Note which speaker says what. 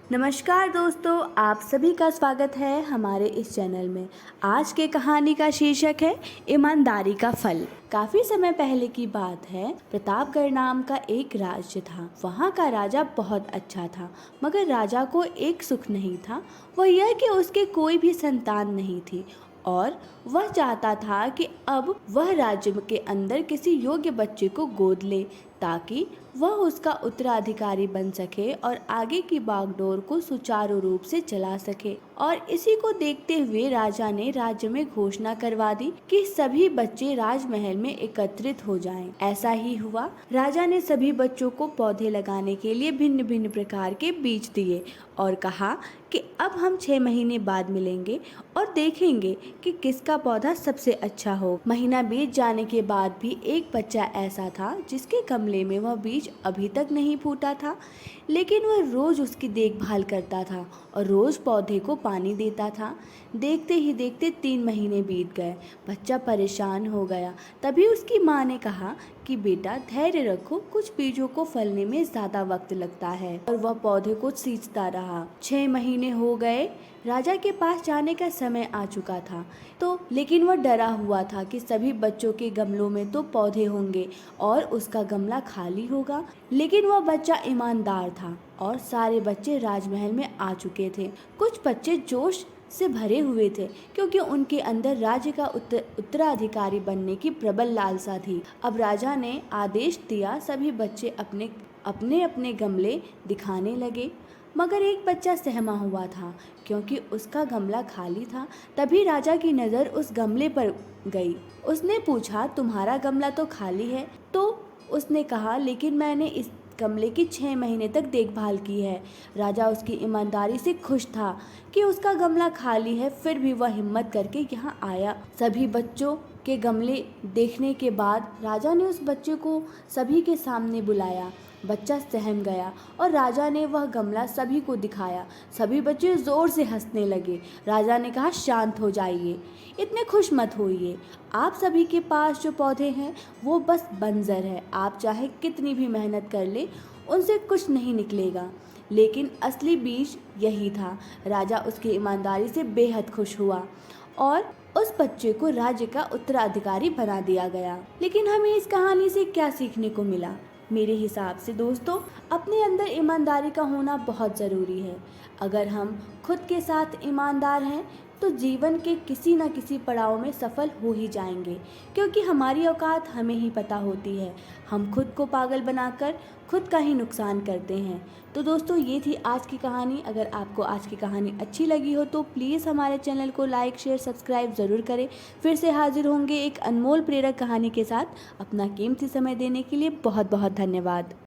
Speaker 1: नमस्कार दोस्तों, आप सभी का स्वागत है हमारे इस चैनल में। आज के कहानी का शीर्षक है ईमानदारी का फल। काफी समय पहले की बात है। प्रतापगढ़ नाम का एक राज्य था। वहाँ का राजा बहुत अच्छा था, मगर राजा को एक सुख नहीं था। वह यह कि उसके कोई भी संतान नहीं थी और वह चाहता था कि अब वह राज्य के अंदर किसी योग्य बच्चे को गोद ले, ताकि वह उसका उत्तराधिकारी बन सके और आगे की बागडोर को सुचारू रूप से चला सके। और इसी को देखते हुए राजा ने राज्य में घोषणा करवा दी कि सभी बच्चे राजमहल में एकत्रित हो जाएं। ऐसा ही हुआ। राजा ने सभी बच्चों को पौधे लगाने के लिए भिन्न भिन्न प्रकार के बीज दिए और कहा कि अब हम 6 महीने बाद मिलेंगे और देखेंगे कि किसका पौधा सबसे अच्छा हो। महीना बीत जाने के बाद भी एक बच्चा ऐसा था जिसके गमले में वह बीज अभी तक नहीं फूटा था, लेकिन वह रोज उसकी देखभाल करता था और रोज पौधे को पानी देता था। देखते ही देखते 3 महीने बीत गए। बच्चा परेशान हो गया। तभी उसकी माँ ने कहा कि बेटा धैर्य रखो, कुछ बीजों को फलने में ज्यादा वक्त लगता है। और वह पौधे को सींचता रहा। 6 महीने हो गए। राजा के पास जाने का समय आ चुका था, तो लेकिन वह डरा हुआ था कि सभी बच्चों के गमलों में तो पौधे होंगे और उसका गमला खाली होगा। लेकिन वह बच्चा ईमानदार था और सारे बच्चे राजमहल में आ चुके थे। कुछ बच्चे जोश से भरे हुए थे क्योंकि उनके अंदर राज्य का उत्तराधिकारी बनने की प्रबल लालसा थी। अब राजा ने आदेश दिया, सभी बच्चे अपने अपने अपने गमले दिखाने लगे, मगर एक बच्चा सहमा हुआ था क्योंकि उसका गमला खाली था। तभी राजा की नज़र उस गमले पर गई। उसने पूछा, तुम्हारा गमला तो खाली है? तो उसने कहा, लेकिन मैंने इस गमले की 6 महीने तक देखभाल की है। राजा उसकी ईमानदारी से खुश था कि उसका गमला खाली है, फिर भी वह हिम्मत करके यहाँ आया। सभी बच्चों के गमले देखने के बाद राजा ने उस बच्चे को सभी के सामने बुलाया। बच्चा सहम गया और राजा ने वह गमला सभी को दिखाया। सभी बच्चे जोर से हंसने लगे। राजा ने कहा, शांत हो जाइए, इतने खुश मत होइए। आप सभी के पास जो पौधे हैं वो बस बंजर है। आप चाहे कितनी भी मेहनत कर ले, उनसे कुछ नहीं निकलेगा। लेकिन असली बीज यही था। राजा उसकी ईमानदारी से बेहद खुश हुआ और उस बच्चे को राज्य का उत्तराधिकारी बना दिया गया। लेकिन हमें इस कहानी से क्या सीखने को मिला? मेरे हिसाब से दोस्तों, अपने अंदर ईमानदारी का होना बहुत ज़रूरी है। अगर हम खुद के साथ ईमानदार हैं तो जीवन के किसी न किसी पड़ाव में सफल हो ही जाएंगे, क्योंकि हमारी औकात हमें ही पता होती है। हम खुद को पागल बनाकर खुद का ही नुकसान करते हैं। तो दोस्तों, ये थी आज की कहानी। अगर आपको आज की कहानी अच्छी लगी हो तो प्लीज़ हमारे चैनल को लाइक, शेयर, सब्सक्राइब ज़रूर करें। फिर से हाजिर होंगे एक अनमोल प्रेरक कहानी के साथ। अपना कीमती समय देने के लिए बहुत बहुत धन्यवाद।